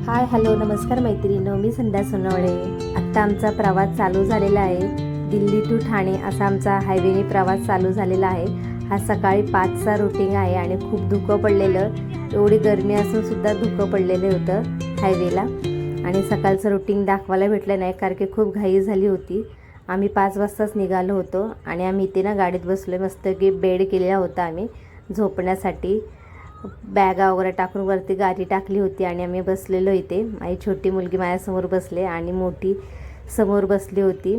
Hi hello नमस्कार मैत्रिणींनो, मी संध्या सोनवणे। आत्ता आमचा प्रवास चालू झालेला आहे। दिल्ली टू ठाणे असा आमचा हायवेने प्रवास चालू झालेला आहे। हा सकाळी 5चा रूटिंग आहे आणि खूप धुकं पडलेलं, एवढी गरमी असून सुद्धा धुकं पडलेलं होतं हायवेला आणि सकाळचं रूटिंग दाखवायला भेटलं नाही कारण की खूप घाई झाली होती। आम्ही 5 वाजताच निघालो होतो आणि आम्ही इथे ना गाडीत बसलो, मस्त की बेड केलेला होता आम्ही झोपण्यासाठी। बॅगा वगैरे टाकून वरती गादी टाकली होती आणि आम्ही बसलेलो इथे। माझी छोटी मुलगी माझ्यासमोर बसले आणि मोठी समोर बसली होती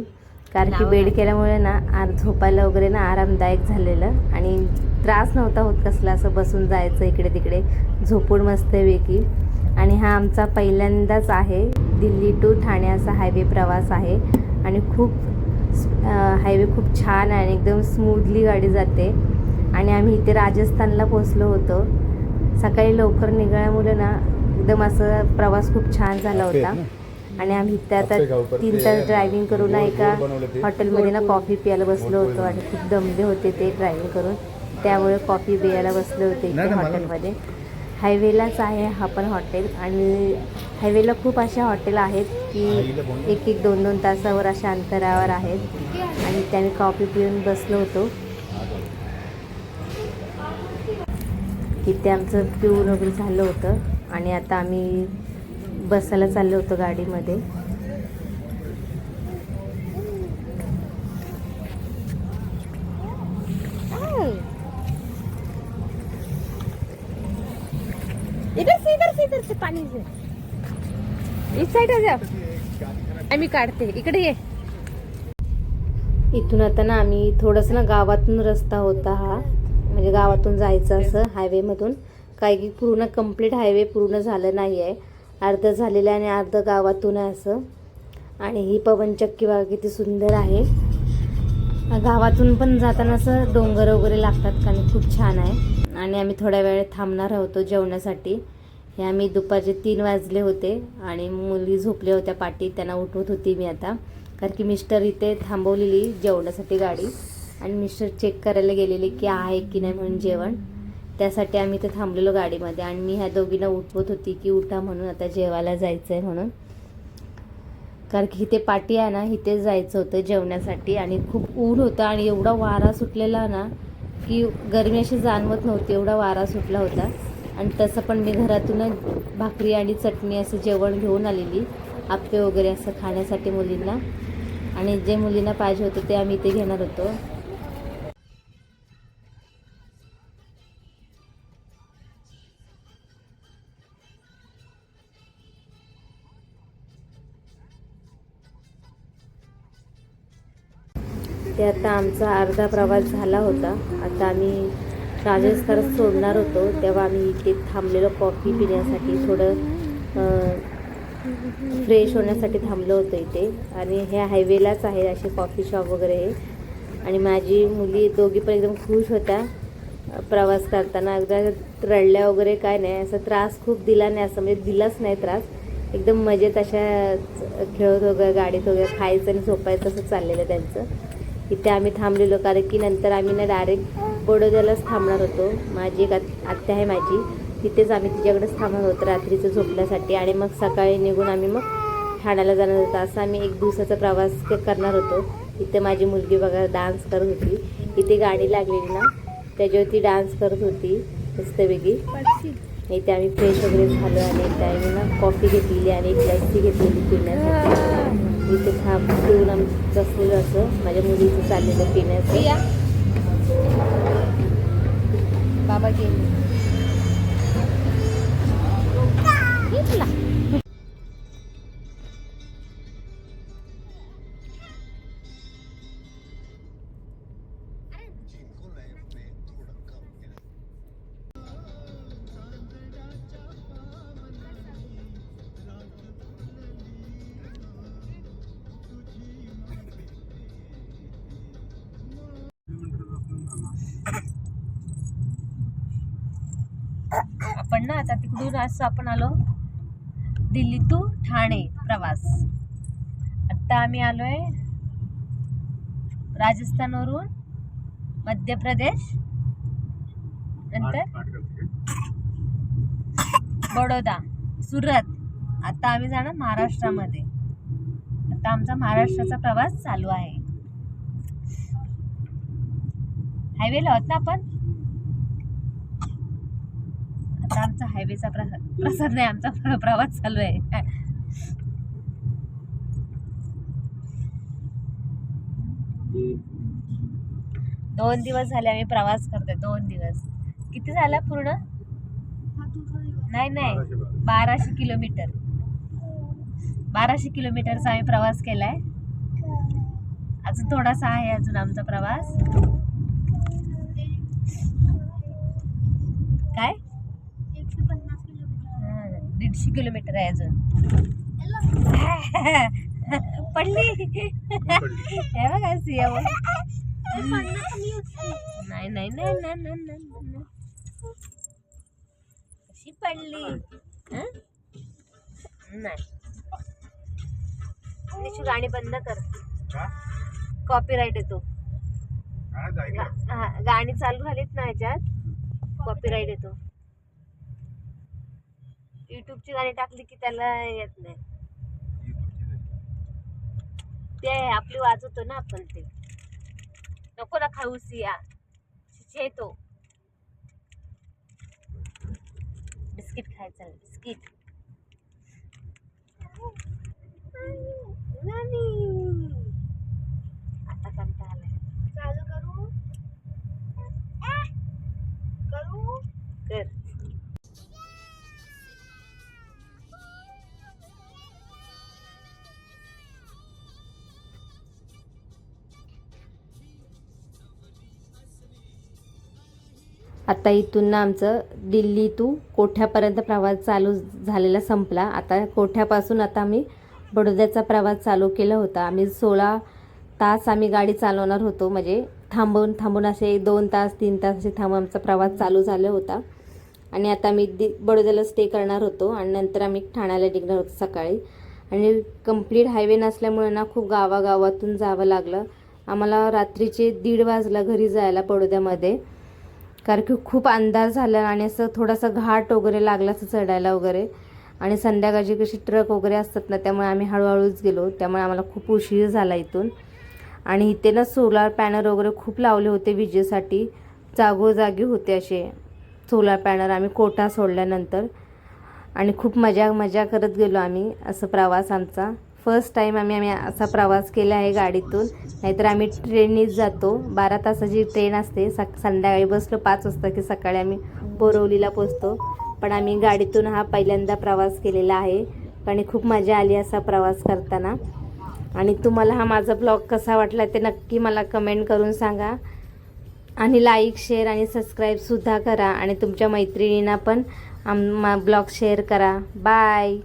कारण की बेड केल्यामुळे ना झोपायला वगैरे ना आरामदायक झालेलं आणि त्रास नव्हता होत कसला, असं बसून जायचं इकडे तिकडे झोपून मस्तपैकी। आणि हा आमचा पहिल्यांदाच आहे दिल्ली टू ठाणे असा हायवे प्रवास आहे आणि हायवे खूप छान आहे आणि एकदम स्मूथली गाडी जाते। आणि आम्ही इथे राजस्थानला पोहोचलो होतो। सकाळी लवकर निघाल्यामुळे ना एकदम असं प्रवास खूप छान झाला होता आणि आम्ही इथे आता 3 तास ड्रायव्हिंग करून ना एका हॉटेलमध्ये ना कॉफी प्यायला बसलो होतो आणि खूप दमले होते ते ड्रायव्हिंग करून, त्यामुळे कॉफी प्यायला बसले होते इथे हॉटेलमध्ये। हायवेलाच आहे हा पण हॉटेल आणि हायवेला खूप अशा हॉटेल आहेत की 1-2 तासावर अशा अंतरावर आहेत आणि त्याने कॉफी पिऊन बसलो होतो। इथे आमचं पिऊन वगैरे झालं होतं आणि आता आम्ही बसायला चाललो होतो गाडीमध्ये। इधर से पानी से इस साइड आ जा, आम्ही काढते, इकडे ये। इथून आता ना आम्ही थोडंसं ना गावातून रस्ता होता हा, म्हणजे गावातून जायचं असं हायवेमधून, काही की पूर्ण कंप्लीट हायवे पूर्ण झालं नाही आहे, अर्ध झालेलं आहे आणि अर्ध गावातून आहे असं। आणि ही पवनचक्की बघा किती सुंदर आहे। गावातून पण जाताना असं डोंगर वगैरे लागतात आणि खूप छान आहे। आणि आम्ही थोड्या वेळ थांबणार होतो जेवणासाठी। हे आम्ही दुपारचे 3 वाजले होते आणि मुली झोपल्या होत्या पाठी, त्यांना उठवत होती मी आता कारण की मिस्टर इथे थांबवलेली जेवणासाठी गाडी आणि मिस्टर चेक करायला गेलेले की आहे की नाही म्हणून जेवण, त्यासाठी आम्ही इथे थांबलेलो गाडीमध्ये। आणि मी ह्या दोघींना उठवत होती की उठा म्हणून, आता जेवायला जायचं आहे म्हणून, कारण की इथे पाटी आहे ना, इथे जायचं होतं जेवण्यासाठी। आणि खूप ऊन होतं आणि एवढा वारा सुटलेला ना की गरमी अशी जाणवत नव्हती, एवढा वारा सुटला होता। आणि तसं पण मी घरातूनच भाकरी आणि चटणी असं जेवण घेऊन आलेली, आप्पे वगैरे असं खाण्यासाठी मुलींना, आणि जे मुलींना पाहिजे होतं ते आम्ही इथे घेणार होतो। ते आता आमचा अर्धा प्रवास झाला होता। आता आम्ही राजस्थान सोडणार होतो तेव्हा आम्ही इथे थांबलेलो कॉफी पिण्यासाठी, थोडं फ्रेश होण्यासाठी थांबलो होतो इथे। आणि ह्या हायवेलाच आहे असे कॉफी शॉप वगैरे हे। आणि माझी मुली दोघी पण एकदम खुश होत्या प्रवास करताना, एकदा रडल्या वगैरे काय नाही, असं त्रास खूप दिला नाही, असं म्हणजे दिलाच नाही त्रास, एकदम मजेत अशा खेळत वगैरे गाडीत वगैरे, खायचं आणि झोपायचं असं चाललेलं त्यांचं। इथे आम्ही थांबलेलो कारण की नंतर आम्ही ना डायरेक्ट बडोद्यालाच थांबणार होतो। माझी एक आत्या आहे माझी, तिथेच आम्ही तिच्याकडेच थांबणार होतो रात्रीचं झोपण्यासाठी आणि मग सकाळी निघून आम्ही मग ठाण्याला जाणार होतो। असं आम्ही 1 दिवसाचा प्रवास करणार होतो। इथे माझी मुलगी बघा डान्स करत होती, इथे गाडी लागलेली ना त्याच्यावरती डान्स करत होती मस्तपैकी। इथे आम्ही फ्रेश वगैरे झालो आणि इथे आम्ही ना कॉफी घेतलेली आणि एक लस्सी घेतलेली पिण्यासाठी। इथे पिऊन आम्ही बसलेलो असं, माझ्या मुलीचं चाललेलं पिण्याचं। बाबा गेले आपण ना आता तिकडून असं आपण आलो दिल्ली टू ठाणे प्रवास। आता आम्ही आलोय राजस्थानवरून मध्य प्रदेश, नंतर बडोदा, सुरत आता आम्ही जाणार महाराष्ट्रामध्ये. आता आमचा महाराष्ट्राचा प्रवास चालू आहे. हायवेला आहोत ना आपण. आता आमचा हायवेचा प्रसाद नाही, आमचा प्रवास चालू आहे. दोन दिवस झाले आम्ही प्रवास करतोय. 2 दिवस. किती झाला पूर्ण? नाही 1200 किलोमीटर. 1200 किलोमीटरचा आम्ही प्रवास केलाय. अजून थोडासा आहे अजून आमचा प्रवास. काय 150 किलोमीटर आहे अजून. पडली हे बघा सिया. नाही कशी पडली. नाही गाणी बंद कर. कॉपीराइट येतो. गाणी चालू झालीत ना ह्याच्यात कॉपीराइट येतो. युट्यूबची गाणी टाकली की त्याला येत नाही. ते आपली वाजवतो ना आपण. ते नको ना खाऊ सिया. येतो बिस्किट खायचं. बिस्किट आता कंटाळा आलाय. चालू करू कर. आता इथून ना आमचं दिल्ली टू कोठ्यापर्यंत प्रवास चालू झालेला संपला. आता कोठ्यापासून आता आम्ही बडोद्याचा प्रवास चालू केला होता. आम्ही 16 तास आम्ही गाडी चालवणार होतो. म्हणजे थांबून असे 2 तास 3 तास असे थांबून आमचा प्रवास चालू झाला होता. आणि आता आम्ही बडोद्याला स्टे करणार होतो आणि नंतर आम्ही ठाण्याला निघणार होतो सकाळी. आणि कंप्लीट हायवे नसल्यामुळे ना खूप गावागावातून जावं लागलं आम्हाला. रात्रीचे 1:30 वाजला घरी जायला बडोद्यामध्ये. कारण की खूप अंधार झाला आणि असं थोडासा घाट वगैरे लागला असं चढायला वगैरे. आणि संध्याकाळची कशी ट्रक वगैरे असतात ना, त्यामुळे आम्ही हळूहळूच गेलो. त्यामुळे आम्हाला खूप उशीर झाला इथून. आणि इथे ना सोलार पॅनल वगैरे खूप लावले होते विजेसाठी. जागोजागी होते असे सोलार पॅनल आम्ही कोटा सोडल्यानंतर. आणि खूप मजा करत गेलो आम्ही. असं प्रवास आमचा फर्स्ट टाईम आम्ही असा प्रवास केला आहे गाडीतून. नाहीतर आम्ही ट्रेननीच जातो. 12 तासाची ट्रेन असते. संध्याकाळी बसलो 5 वाजता की सकाळी आम्ही बोरिवलीला पोचतो. पण आम्ही गाडीतून हा पहिल्यांदा प्रवास केलेला आहे. आणि खूप मजा आली असा प्रवास करताना. आणि तुम्हाला हा माझा ब्लॉग कसा वाटला ते नक्की मला कमेंट करून सांगा. आणि लाईक शेअर आणि सबस्क्राईबसुद्धा करा. आणि तुमच्या मैत्रिणींना पण ब्लॉग शेअर करा. बाय.